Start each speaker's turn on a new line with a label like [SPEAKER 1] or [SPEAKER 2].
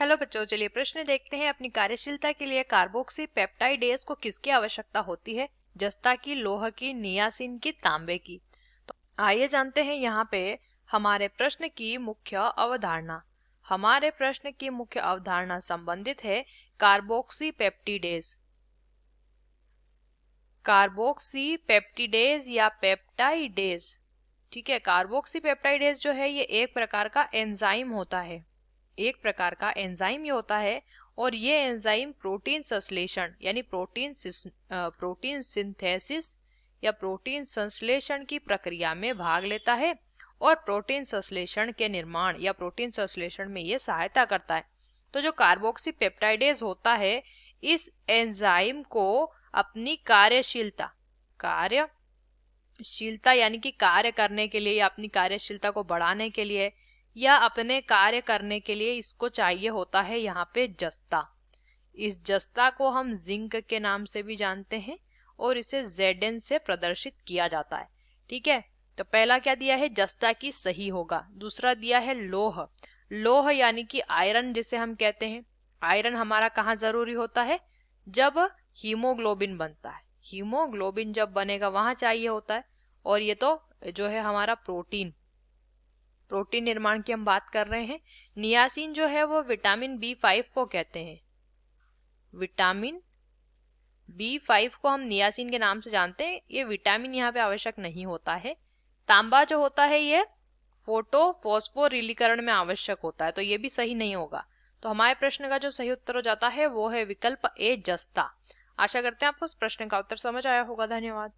[SPEAKER 1] Hello बच्चों, चलिए प्रश्न देखते हैं। अपनी कार्यशीलता के लिए कार्बोक्सी पेप्टाइडेज को किसकी आवश्यकता होती है? जस्ता की, लोह की, नियासिन की, तांबे की। तो आइए जानते हैं यहाँ पे हमारे प्रश्न की मुख्य अवधारणा। हमारे प्रश्न की मुख्य अवधारणा संबंधित है कार्बोक्सी पेप्टिडेज। कार्बोक्सी पेप्टिडेज या पेप्टाइडेज, ठीक है। कार्बोक्सी पेप्टाइडेज जो है ये एक प्रकार का एंजाइम होता है, एक प्रकार का एंजाइम ये होता है। और ये एंजाइम प्रोटीन संश्लेषण यानी प्रोटीन सिंथेसिस या प्रोटीन संश्लेषण की प्रक्रिया में भाग लेता है और प्रोटीन संश्लेषण के निर्माण या प्रोटीन संश्लेषण में ये सहायता करता है। तो जो कार्बोक्सी पेप्टाइडेज होता है, इस एंजाइम को अपनी कार्यशीलता यानी कि कार्य करने के लिए या अपनी कार्यशीलता को बढ़ाने के लिए या अपने कार्य करने के लिए इसको चाहिए होता है यहाँ पे जस्ता। इस जस्ता को हम जिंक के नाम से भी जानते हैं और इसे Zn से प्रदर्शित किया जाता है, ठीक है। तो पहला क्या दिया है? जस्ता की सही होगा। दूसरा दिया है लोह। लोह यानी कि आयरन जिसे हम कहते हैं। आयरन हमारा कहाँ जरूरी होता है? जब हीमोग्लोबिन बनता है। हीमोग्लोबिन जब बनेगा वहां चाहिए होता है। और ये तो जो है हमारा प्रोटीन निर्माण की हम बात कर रहे हैं। नियासिन जो है वो विटामिन B5 को कहते हैं। विटामिन B5 को हम नियासिन के नाम से जानते हैं। ये विटामिन यहाँ पे आवश्यक नहीं होता है। तांबा जो होता है ये फोस्फोरिलीकरण में आवश्यक होता है, तो ये भी सही नहीं होगा। तो हमारे प्रश्न का जो सही उत्तर हो जाता है वो है विकल्प ए, जस्ता। आशा करते हैं आपको इस प्रश्न का उत्तर समझ आया होगा। धन्यवाद।